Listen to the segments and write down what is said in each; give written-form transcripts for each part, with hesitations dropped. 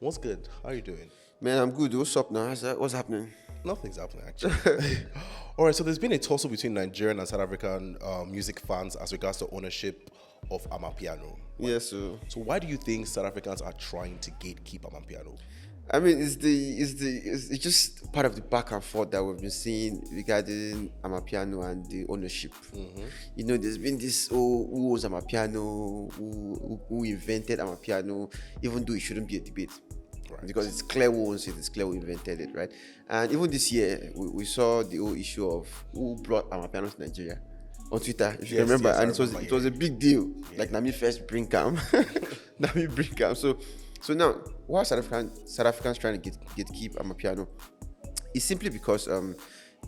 What's good? How are you doing? Man, I'm good. What's up now? What's happening? Nothing's happening actually. All right, so there's been a tussle between Nigerian and South African music fans as regards to ownership of Amapiano. Right? Yes, so So why do you think South Africans are trying to gatekeep Amapiano? I mean, it's just part of the back and forth that we've been seeing regarding Amapiano and the ownership. There's been this who owns Amapiano, who invented Amapiano, even though it shouldn't be a debate. Right. Because it's clear who owns it, it's clear who invented it, right? And even this year, we saw the whole issue of who brought Amapiano to Nigeria on Twitter, if you Yes, remember. yes, I And it remember, was yeah. a big deal. Like, Nami first bring cam. Nami bring cam. So now, why are South Africans trying to gatekeep Amapiano? It's simply because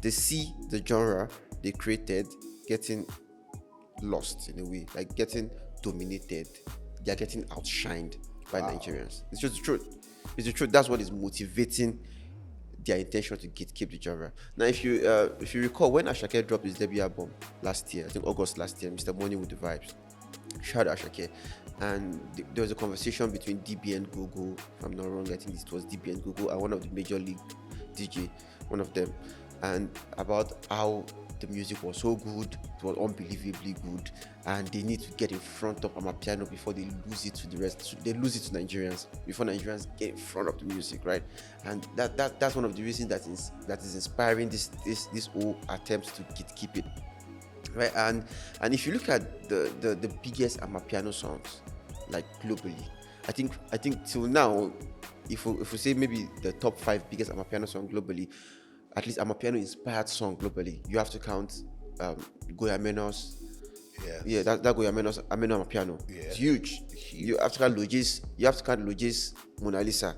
they see the genre they created getting lost in a way, like getting dominated. They're getting outshined by Nigerians. It's just the truth. It's the truth. That's what is motivating their intention to gatekeep the genre. Now, if you recall, when Ashake dropped his debut album last year, I think August last year, Mr. Money with the Vibes, shout out Ashake, and there was a conversation between DB and Google, if I'm not wrong. I think it was DB and Google and one of the major league DJ, one of them, and about how the music was so good, it was unbelievably good, and they need to get in front of Amapiano before they lose it to the rest. They lose it to Nigerians before Nigerians get in front of the music, right? And that's one of the reasons that is inspiring this whole attempt to gatekeep it, right? And if you look at the biggest Amapiano songs, like globally, I think till now, if we say maybe the top 5 biggest Amapiano song globally, at least Amapiano inspired song globally, you have to count Goya Menos. Yes. Yeah, that Goya Menos, Ameno Amapiano. Yeah. It's huge. You have to count Logis Mona Lisa.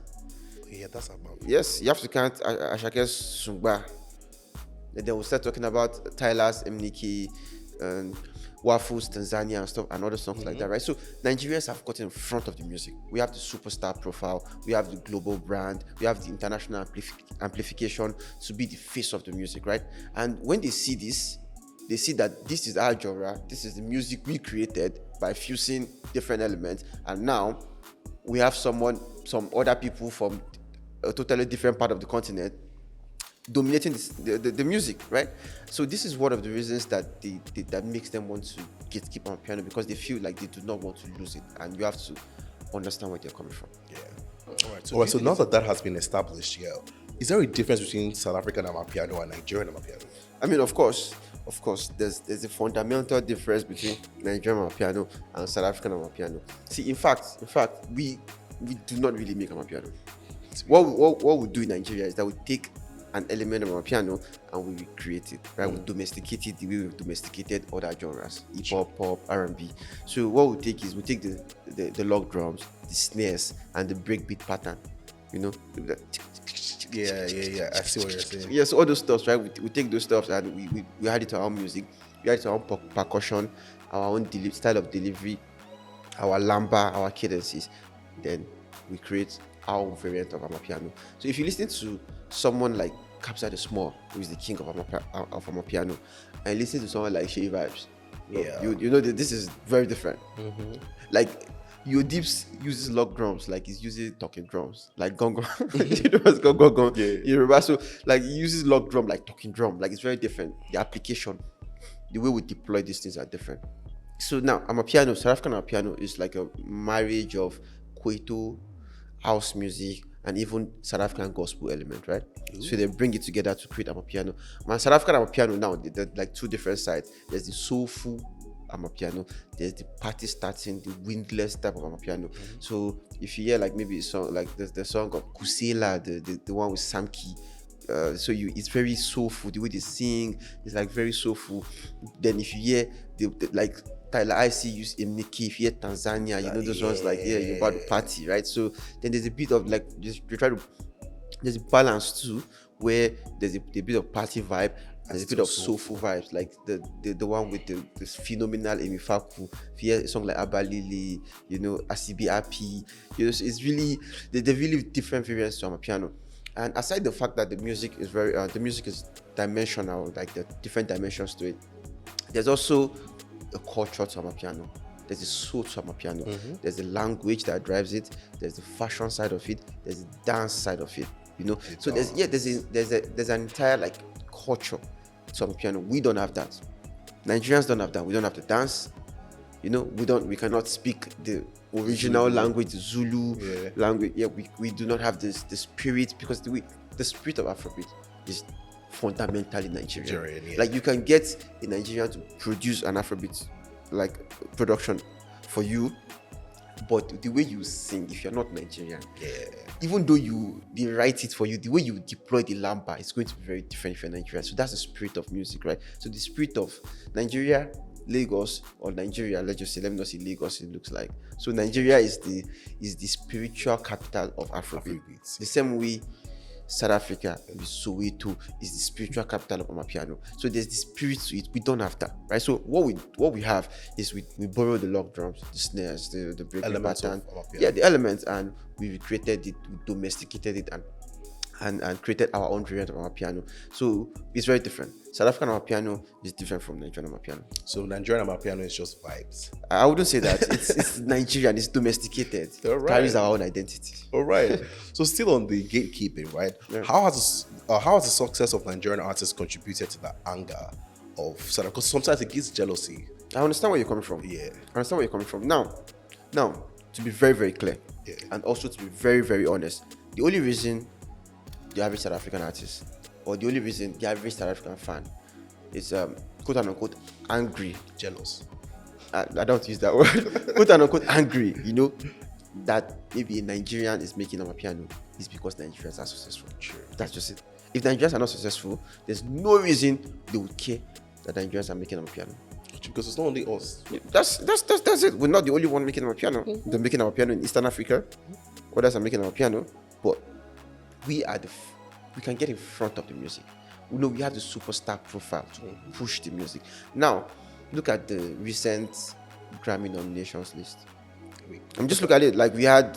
Yeah, that's about. Yes, you have to count Ashake's Sungba. And then we'll start talking about Tyler's Mniki and Wafu's Tanzania and stuff and other songs like that, right? So Nigerians have gotten in front of the music. We have the superstar profile, we have the global brand, we have the international amplification to be the face of the music, right? And when they see this, they see that this is our genre, this is the music we created by fusing different elements, and now we have some other people from a totally different part of the continent dominating the music, right? So this is one of the reasons that that makes them want to gatekeep Amapiano, because they feel like they do not want to lose it, and you have to understand where they're coming from. Yeah. All right. So now that has been established, is there a difference between South African Amapiano and Nigerian Amapiano? I mean, of course, there's a fundamental difference between Nigerian Amapiano and South African Amapiano. See, in fact, we do not really make Amapiano. What we do in Nigeria is that we take an element of Amapiano and we recreate it, right? We domesticate it the way we've domesticated other genres, hip hop, pop, R&B. So what we take is we take the log drums, the snares, and the breakbeat pattern. Yeah. I see what you're saying. Yes, all those stuff, right? We take those stuff and we add it to our music. We add it to our own percussion, our own style of delivery, our lamba, our cadences. Then we create our own variant of Amapiano. So if you listen to someone like Capsa the Small, who is the king of Amapiano, and listen to someone like Shay Vibes, you know that this is very different. Like, Yo Dips uses log drums like he's using talking drums, like gong gong. You know what's gong gong gong? Yeah. You remember? So like he uses log drum like talking drum. Like, it's very different. The application, the way we deploy these things are different. So now Amapiano, South African Amapiano is like a marriage of Kwaito, house music, and even South African gospel element, right? Ooh. So they bring it together to create Amapiano. Man, South African Amapiano now, they're like two different sides. There's the soulful Amapiano, there's the party starting, the windless type of Amapiano. So if you hear like maybe a song like the song of Kusela, the one with Samki, it's very soulful. The way they sing is like very soulful. Then if you hear the like Tyler IC use Imniki, if you hear Tanzania, you know those ones like you're about to party, right? So then there's a bit of like there's a balance too, where there's a bit of party vibe. There's a bit of soulful vibes, like the one with this phenomenal Emi Faku. If you hear a song like Abalili, Asibi Happy, it's really they're really different variants to Amapiano. And aside the fact that the music is dimensional, like the different dimensions to it, there's also a culture to Amapiano. there's a soul to Amapiano. There's the language that drives it. There's the fashion side of it. There's the dance side of it. So there's an entire like culture to Amapiano. We don't have that. Nigerians don't have that. We don't have the dance. We cannot speak the original language, the Zulu language. We do not have the spirit, because the spirit of Afrobeat is fundamentally Nigerian. Like, you can get a Nigerian to produce an Afrobeat like production for you, but the way you sing, if you're not Nigerian, even though they write it for you, the way you deploy the lamba is going to be very different if you're Nigerian. So that's the spirit of music, right? So the spirit of Nigeria, Lagos, or Nigeria, let me not say Lagos, it looks like. So Nigeria is the spiritual capital of Afrobeats. The same way South Africa, Soweto, is the spiritual capital of Amapiano. So there's the spirit to it. We don't have that, right? So what we have is we borrow the log drums, the snares, the breaking pattern, the elements, and we recreated it, we domesticated it, and created our own variant of Amapiano. So it's very different. South African Amapiano is different from Nigerian Amapiano. So Nigerian Amapiano is just vibes. I wouldn't say that. It's Nigerian. It's domesticated. Right. Carries our own identity. All right. So still on the gatekeeping, right? Yeah. How has the success of Nigerian artists contributed to the anger of South Africa? Because sometimes it gives jealousy. I understand where you're coming from. Yeah. I understand where you're coming from. Now, to be very, very clear, and also to be very, very honest, the only reason the average South African artist, or the only reason the average South African fan is quote unquote angry, jealous. I don't use that word. Quote unquote angry, that maybe a Nigerian is making Amapiano is because Nigerians are successful. Sure. That's just it. If Nigerians are not successful, there's no reason they would care that Nigerians are making Amapiano. Because it's not only us. That's it. We're not the only one making Amapiano. They're making Amapiano in Eastern Africa. Others are making Amapiano, but we can get in front of the music. We have the superstar profile to push the music. Now, look at the recent Grammy nominations list. I'm just looking at it. Like, we had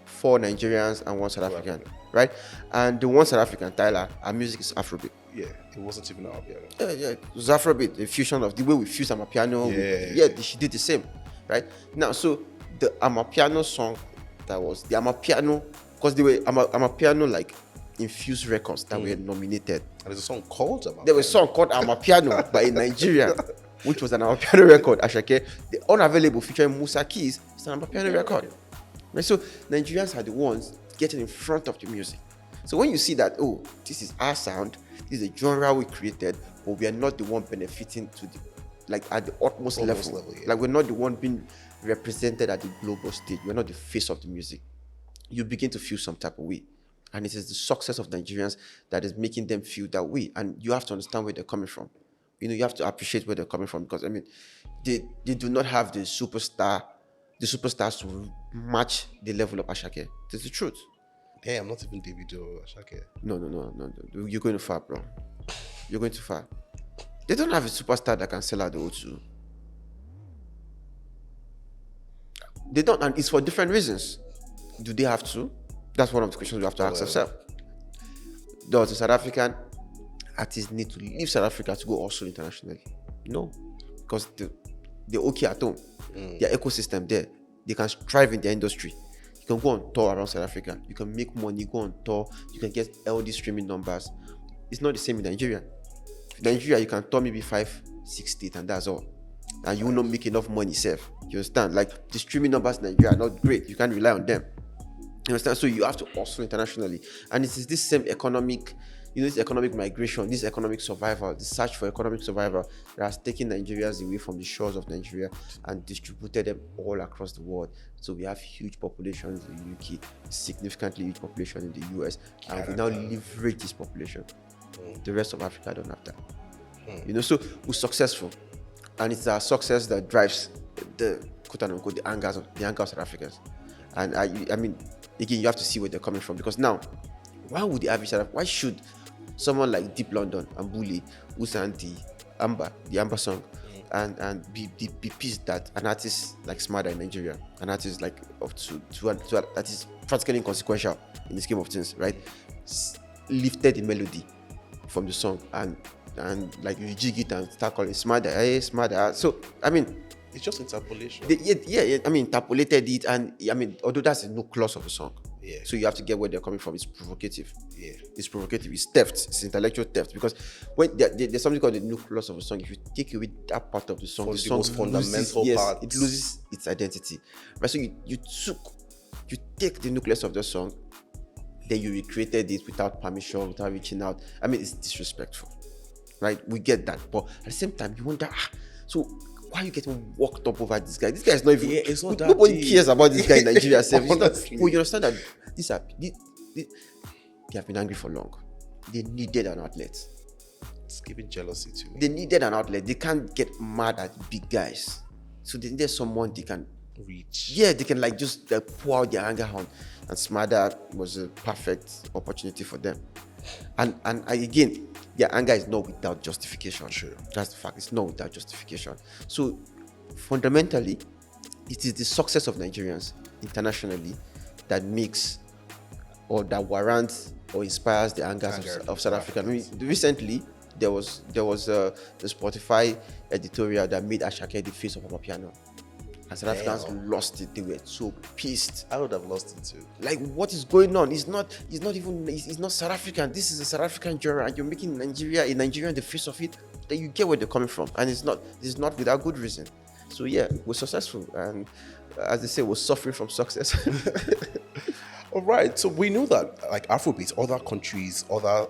4 Nigerians and 1 South African, right? And the 1 South African, Tyler, our music is Afrobeat. Yeah, it wasn't even Amapiano. Yeah, it was Afrobeat, the fusion of the way we fuse Amapiano. She did the same, right? Now, so the Amapiano song that was the Amapiano, because they were Amapiano like infused records that were nominated. And there's a song called Amapiano. There was a song called Amapiano by a Nigerian, which was an Amapiano record. Ashake, the Unavailable featuring Musa Keys, it's an Amapiano record. Right? So Nigerians are the ones getting in front of the music. So when you see that, this is our sound, this is a genre we created, but we are not the one benefiting to at the utmost level. Like, we're not the one being represented at the global stage. We're not the face of the music. You begin to feel some type of way. And it is the success of Nigerians that is making them feel that way. And you have to understand where they're coming from. You have to appreciate where they're coming from, because they do not have the superstars to match the level of Ashake. That's the truth. Damn, not even Davido, Ashake. No. You're going too far, bro. You're going too far. They don't have a superstar that can sell out the O2. They don't, and it's for different reasons. Do they have to? That's one of the questions we have to ask ourselves. Does the South African artists need to leave South Africa to go also internationally? No, because they're okay at home. Their ecosystem there, they can thrive in their industry. You can go on tour around South Africa. You can make money, go on tour. You can get LD streaming numbers. It's not the same in Nigeria. In Nigeria, you can tour maybe 5, 6 states, and that's all. And you will not make enough money, safe. You understand? Like, the streaming numbers in Nigeria are not great. You can't rely on them. You understand? So you have to also internationally. And it is this same economic, this economic migration, this economic survival, the search for economic survival that has taken Nigerians away from the shores of Nigeria and distributed them all across the world. So we have huge populations in the UK, significantly huge population in the US, and we now leverage this population. The rest of Africa don't have that. So we're successful. And it's our success that drives the quote unquote the anger of South Africans. And I mean, again, you have to see where they're coming from, because now, why should someone like Deep London and Bully, who sang the Amber song, and be pissed that an artist like Smarter in Nigeria, an artist like that is practically inconsequential in the scheme of things, right? Lifted the melody from the song and like you jig it and start calling Smarter, hey Smarter. So I mean, It's just interpolation. I mean, interpolated it, and I mean, although that's a no clause of the song. Yeah. So you have to get where they're coming from. It's provocative. Yeah. It's provocative. It's theft. It's intellectual theft. Because when there's something called the nucleus of a song, if you take away that part of the song, For the the song most fundamental part. it loses its identity. Right. So you take the nucleus of the song, then you recreated it without permission, without reaching out. I mean, it's disrespectful. Right? We get that. But at the same time, you wonder, so why are you getting worked up over this guy? This guy is not even. Yeah, it's not that nobody deep. cares about this guy in Nigeria. Honestly. But you understand that they have been angry for long. They needed an outlet. It's giving jealousy to me. They needed an outlet. They can't get mad at big guys. So they needed someone they can Reach. Yeah, they can like just pour out their anger on. And Smada was a perfect opportunity for them. And again, their anger is not without justification. Sure. That's the fact. It's not without justification. So fundamentally, it is the success of Nigerians internationally that makes or that warrants or inspires the anger of South Africa. I mean, recently there was the Spotify editorial that made Ashake the face of Amapiano. And South Africans lost it. They were so pissed. I would have lost it too. Like, what is going on? It's not South African. This is a South African genre, and you're making a Nigerian the face of it. Then you get where they're coming from, and it's not without good reason. So yeah, we're successful, and as they say, we're suffering from success. All right. So we know that like Afrobeats, other countries, other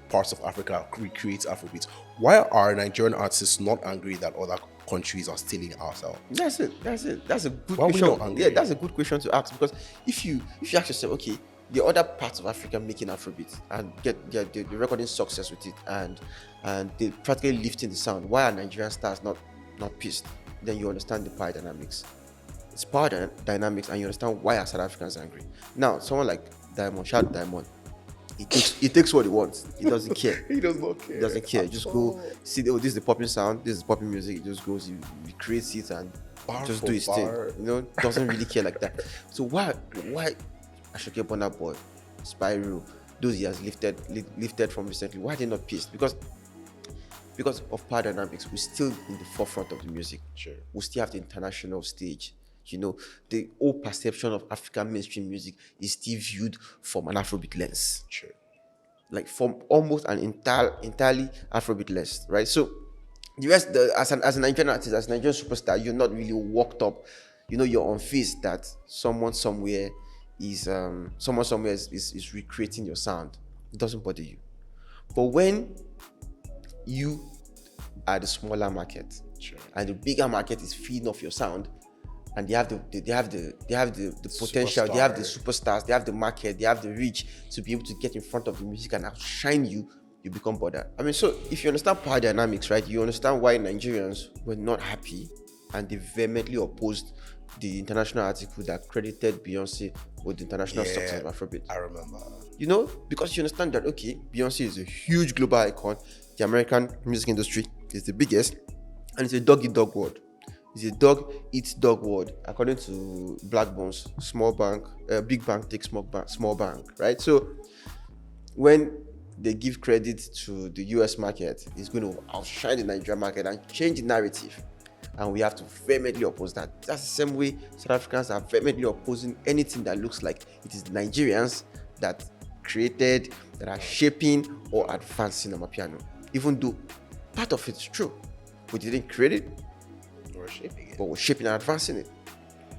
parts of Africa recreate Afrobeats. Why are Nigerian artists not angry that other countries are stealing our sound? That's it. That's a good Why are we question. not angry? Yeah, that's a good question to ask, because if you ask yourself, okay, the other parts of Africa making Afrobeat and get the recording success with it, and they practically lifting the sound, why are Nigerian stars not pissed? Then you understand the power dynamics. It's power dynamics, and you understand why are South Africans angry. Now, someone like Diamond, shout Diamond, he takes what he wants. He doesn't care. He does not care. He doesn't care. Just go see. Oh, this is the popping sound. This is popping music. He just goes. He creates it and Bar just for do his thing. bar. You know, doesn't really care like that. So why Ashoke Burna Boy, Spyro, those he has lifted from recently? Why are they not pissed? Because of power dynamics, we're still in the forefront of the music. Sure. We still have the international stage. You know, the whole perception of African mainstream music is still viewed from an Afrobeat lens. Sure. Like from almost an entirely Afrobeat lens, right? So the rest, as a Nigerian artist, as a Nigerian superstar, you're not really worked up. You know, you're unfazed that someone somewhere is recreating your sound. It doesn't bother you. But when you are the smaller market, Sure. and the bigger market is feeding off your sound, and they have the potential, they have the superstars, they have the market, they have the reach to be able to get in front of the music and outshine you, you become bothered. I mean, so if you understand power dynamics, right, you understand why Nigerians were not happy and they vehemently opposed the international article that credited Beyonce with the international success of Afrobeat. I remember. You know, because you understand that, okay, Beyonce is a huge global icon, the American music industry is the biggest, and it's a dog-eat-dog world. It's a dog-eat-dog world, according to Black Bones, big bank takes small bank, right? So when they give credit to the US market, it's going to outshine the Nigerian market and change the narrative. And we have to vehemently oppose that. That's the same way South Africans are vehemently opposing anything that looks like it is Nigerians that created, that are shaping or advancing Amapiano. Even though part of it is true. We didn't create it, We're shaping it. but we're shaping and advancing it.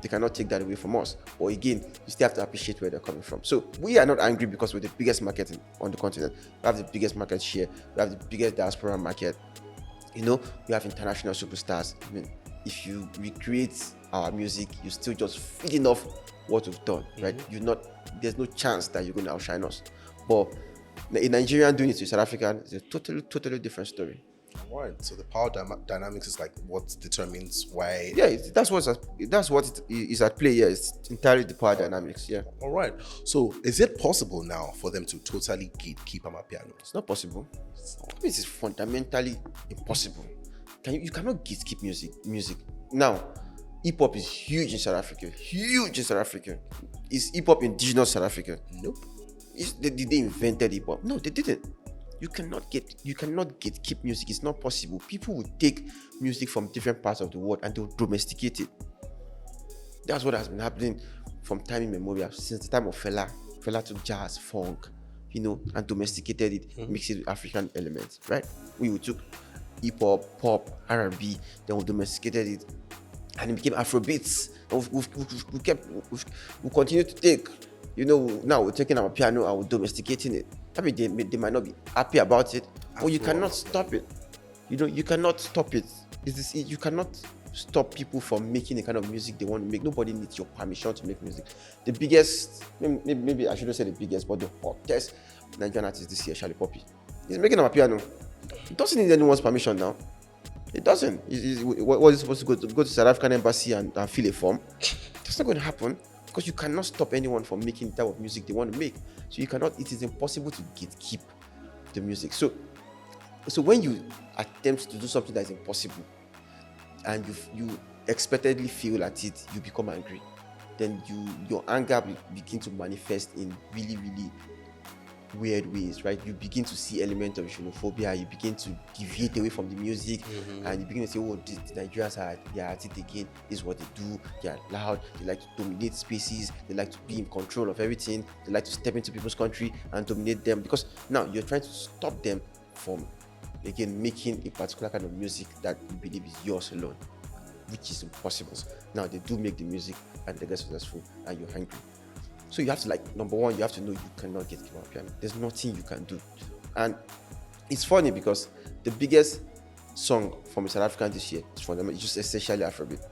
They cannot take that away from us. But again, you still have to appreciate where they're coming from. So we are not angry because we're the biggest market on the continent. We have the biggest market share. We have the biggest diaspora market. You know, we have international superstars. I mean, if you recreate our music, you're still just feeding off what we've done, right? There's no chance that you're going to outshine us. But a Nigerian doing it to South African is a totally different story. All right. So the power dynamics is like what determines why. Yeah, that's what it is at play here. It's entirely the power dynamics. Yeah, All right. So is it possible now for them to totally gatekeep Amapiano? it's not possible. This is fundamentally impossible. You cannot gatekeep music. Now, hip hop is huge in South Africa. Huge in South Africa. Is hip hop indigenous South Africa? Nope. Did they invented hip hop? No, they didn't. You cannot gatekeep music. It's not possible. People will take music from different parts of the world and they'll domesticate it. That's what has been happening from time immemorial, since the time of Fela. Fela took jazz, funk, and domesticated it, mixed it with African elements, right? We took hip hop, pop, R&B, then we domesticated it, and it became Afrobeats. And we continue to take, now we're taking our piano and we're domesticating it. I mean, they might not be happy about it, but you cannot stop it. You cannot stop it. You cannot stop people from making the kind of music they want to make. Nobody needs your permission to make music. The biggest, maybe I shouldn't say the biggest, but the hottest Nigerian artist this year, Charlie Poppy, he's making Amapiano. It doesn't need anyone's permission now. It doesn't. What is supposed to go to South African embassy and fill a form? That's not going to happen, because you cannot stop anyone from making the type of music they want to make. So you cannot. It is impossible to gatekeep the music. So when you attempt to do something that is impossible, and you expectedly feel at it, you become angry. Then your anger will begin to manifest in really, really weird ways, right? You begin to see elements of xenophobia. You begin to deviate away from the music, and you begin to say, "Oh, the Nigerians are at it again. This is what they do. They are loud. They like to dominate spaces. They like to be in control of everything. They like to step into people's country and dominate them." Because now you're trying to stop them from, again, making a particular kind of music that you believe is yours alone, which is impossible. Now they do make the music and they get successful, and you're angry. So you have to, number one, you have to know you cannot get Amapiano. There's nothing you can do. And it's funny because the biggest song from a South African this year is from them. It's just essentially Afrobeat.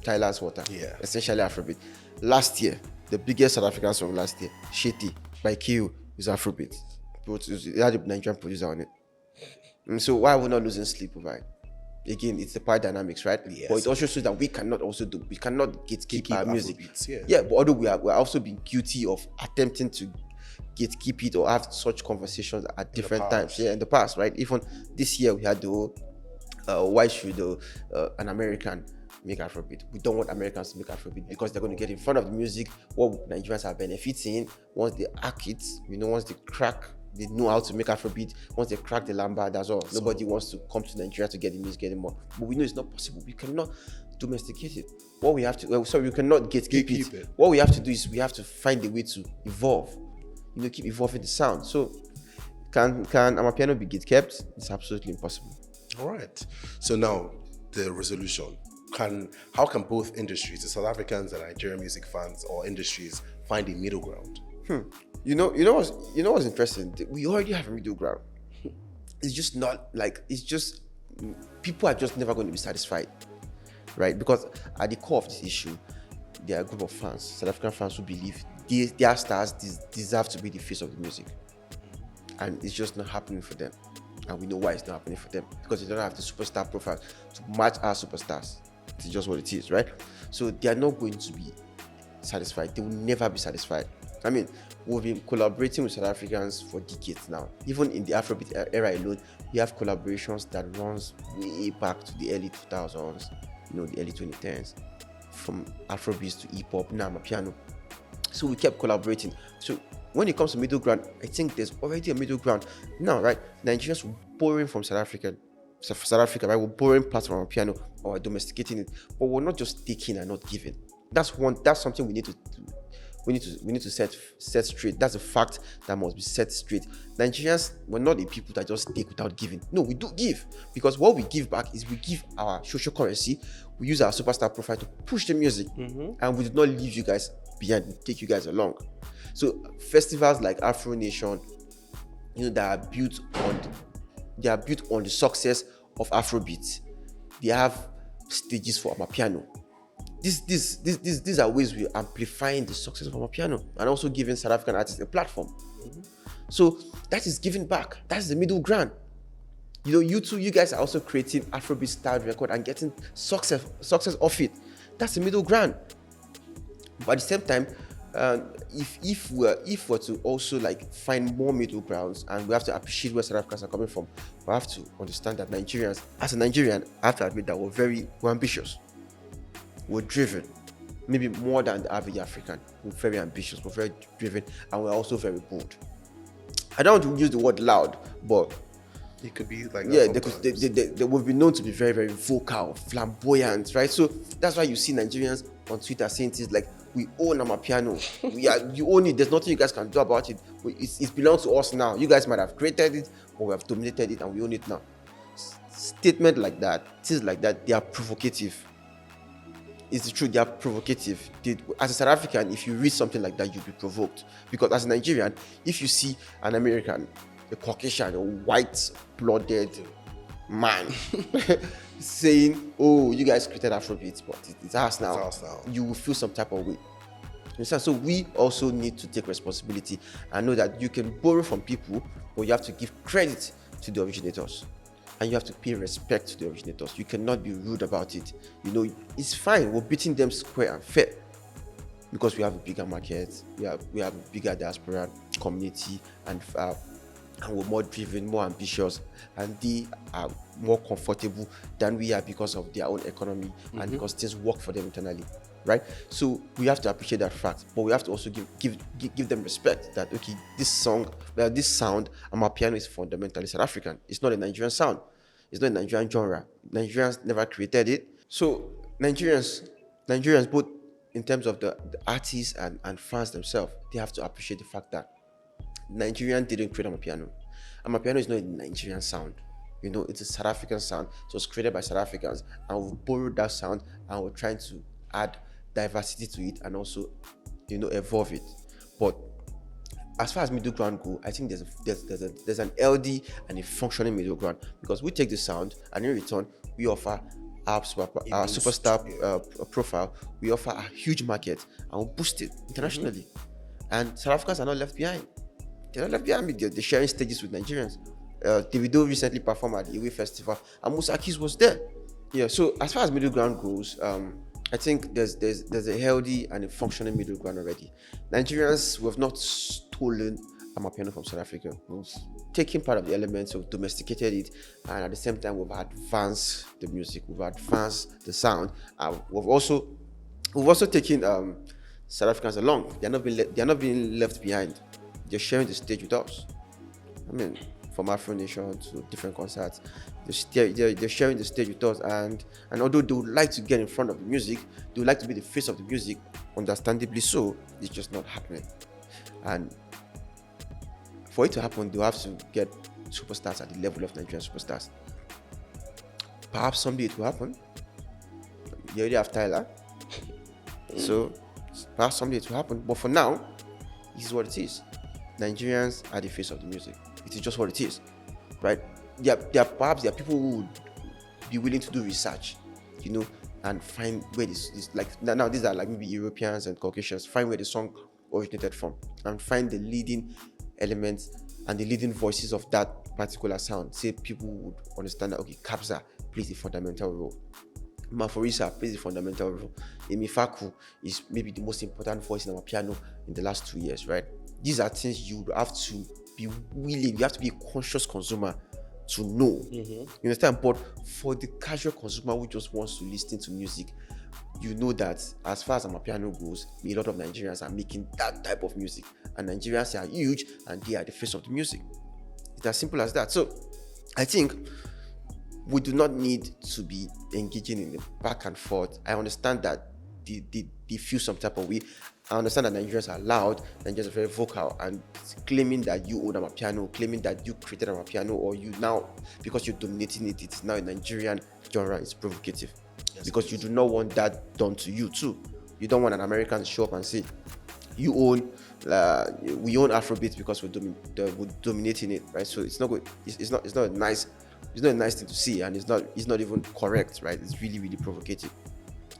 Tyler's Water. Yeah. Essentially Afrobeat. Last year, the biggest South African song last year, Sheti by KO, is Afrobeat. It had a Nigerian producer on it. And so why are we not losing sleep over it? Again, it's the power dynamics, right? Yes. But it also shows that we cannot gatekeep our music. Yeah. But although we're also being guilty of attempting to gatekeep it or have such conversations at different times. Yeah, in the past, right? Even this year we had the whole why should an American make Afrobeat? We don't want Americans to make Afrobeat because they're going to get in front of the music. What Nigerians are benefiting once they hack it, once they crack. They know how to make Afrobeat. Once they crack the lamba, that's all. Nobody wants to come to Nigeria to get the music anymore. But we know it's not possible. We cannot domesticate it. What we have to, we cannot gatekeep it. What we have to do is we have to find a way to evolve. Keep evolving the sound. So, can Amapiano be gatekept? It's absolutely impossible. All right. So now the resolution. How can both industries, the South Africans and Nigerian music fans or industries, find a middle ground? You know what's interesting? We already have a middle ground. It's just not people are just never going to be satisfied, right? Because at the core of this issue, there are a group of fans, South African fans, who believe their stars deserve to be the face of the music, and it's just not happening for them. And we know why it's not happening for them, because they don't have the superstar profile to match our superstars. It's just what it is, right? So they are not going to be satisfied. They will never be satisfied. I mean, we've been collaborating with South Africans for decades now. Even in the Afrobeat era alone, we have collaborations that runs way back to the early 2000s, the early 2010s, from Afrobeats to hip hop, now Amapiano. So we kept collaborating. So when it comes to middle ground, I think there's already a middle ground now, right? Nigerians were borrowing from South Africa, right? We're borrowing parts from Amapiano or domesticating it, but we're not just taking and not giving. That's something we need to do. We need to set straight. That's a fact that must be set straight. Nigerians, we're not a people that just take without giving. No, we do give, because what we give back is we give our social currency. We use our superstar profile to push the music, and we do not leave you guys behind. We take you guys along. So festivals like Afro Nation, that are built on the success of Afrobeat. They have stages for Amapiano. These are ways we're amplifying the success of Amapiano and also giving South African artists a platform. So that is giving back. That's the middle ground. You guys are also creating Afrobeat style record and getting success off it. That's the middle ground. But at the same time, if we're to also find more middle grounds, and we have to appreciate where South Africans are coming from, we have to understand that Nigerians, as a Nigerian, I have to admit that we're ambitious. We're driven, maybe more than the average African. We're very ambitious, we're very driven, and we're also very bold. I don't want to use the word loud, but It could be like that yeah, sometimes. they will be known to be very, very vocal, flamboyant, right? So that's why you see Nigerians on Twitter saying things like, "We own Amapiano. You own it. There's nothing you guys can do about it. It belongs to us now. You guys might have created it, but we have dominated it, and we own it now." Statement like that, things like that, they are provocative. It's the truth, they are provocative. As a South African, if you read something like that, you'll be provoked. Because as a Nigerian, if you see an American, a Caucasian, a white-blooded man saying, "Oh, you guys created Afrobeats, but it's ours now," It's ours now. you will feel some type of way. You understand? So we also need to take responsibility and know that you can borrow from people, but you have to give credit to the originators. And you have to pay respect to the originators. You cannot be rude about it. You know, it's fine. We're beating them square and fair because we have a bigger market. We have a bigger diaspora community, and we're more driven, more ambitious, and they are more comfortable than we are because of their own economy and because things work for them internally, right? So we have to appreciate that fact, but we have to also give them respect that, okay, this sound, Amapiano, is fundamentally South African. It's not a Nigerian sound. It's not a Nigerian genre. Nigerians never created it. So Nigerians, both in terms of the artists and fans themselves, they have to appreciate the fact that Nigerian didn't create Amapiano. Amapiano is not a Nigerian sound. You know, it's a South African sound. So it's created by South Africans, and we borrowed that sound and we're trying to add diversity to it and also, you know, evolve it. But as far as middle ground go, I think there's an LD and a functioning middle ground, because we take the sound and in return we offer our superstar profile. We offer a huge market and we boost it internationally. And South Africans are not left behind. They're not left behind. They're sharing stages with Nigerians. Davido recently performed at the Iwe Festival, and Musa Keys was there. Yeah. So as far as middle ground goes, I think there's a healthy and a functioning middle ground already. Nigerians, we have not stolen Amapiano from South Africa. We've taken part of the elements, we've domesticated it, and at the same time we've advanced the music, we've advanced the sound, and we've also taken South Africans along. They're not being left behind. They're sharing the stage with us. I mean, from Afro Nation to different concerts, they're sharing the stage with us, and although they would like to get in front of the music, they would like to be the face of the music, understandably so, it's just not happening. And for it to happen, they'll have to get superstars at the level of Nigerian superstars. Perhaps someday it will happen. You already have Tyler, so perhaps someday it will happen. But for now, this is what it is. Nigerians are the face of the music. It is just what it is, right? There are people who would be willing to do research, you know, and find where this like now these are like maybe Europeans and Caucasians, find where the song originated from and find the leading elements and the leading voices of that particular sound. Say people would understand that, okay, Kabza plays a fundamental role. Maforisa plays a fundamental role. Emi Faku is maybe the most important voice in Amapiano in the last 2 years, right? These are things you have to be willing, you have to be a conscious consumer to know. You understand? But for the casual consumer who just wants to listen to music, you know that as far as Amapiano goes, a lot of Nigerians are making that type of music. And Nigerians are huge and they are the face of the music. It's as simple as that. So I think we do not need to be engaging in the back and forth. I understand that they feel some type of way. I understand that Nigerians are loud, Nigerians are very vocal, and claiming that you own Amapiano, claiming that you created Amapiano, or you now, because you're dominating it, it's now a Nigerian genre, is provocative. Yes, because you do not want that done to you too. You don't want an American to show up and say, we own Afrobeats because we're dominating it, right? So it's not good. It's not a nice thing to see, and it's not even correct, right? It's really, really provocative.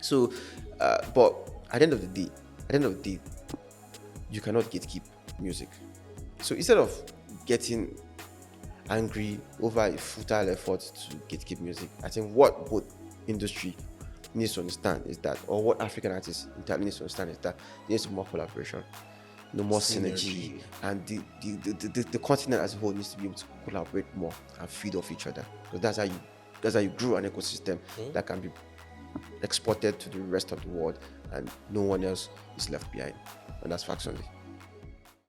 So, but at the end of the day, you cannot gatekeep music. So instead of getting angry over a futile effort to gatekeep music, I think what both industry needs to understand is that, or what African artists entirely needs to understand is that there needs to be more collaboration, no more synergy, and the continent as a whole needs to be able to collaborate more and feed off each other, because that's how you grow an ecosystem that can be exported to the rest of the world and no one else is left behind. And that's facts only.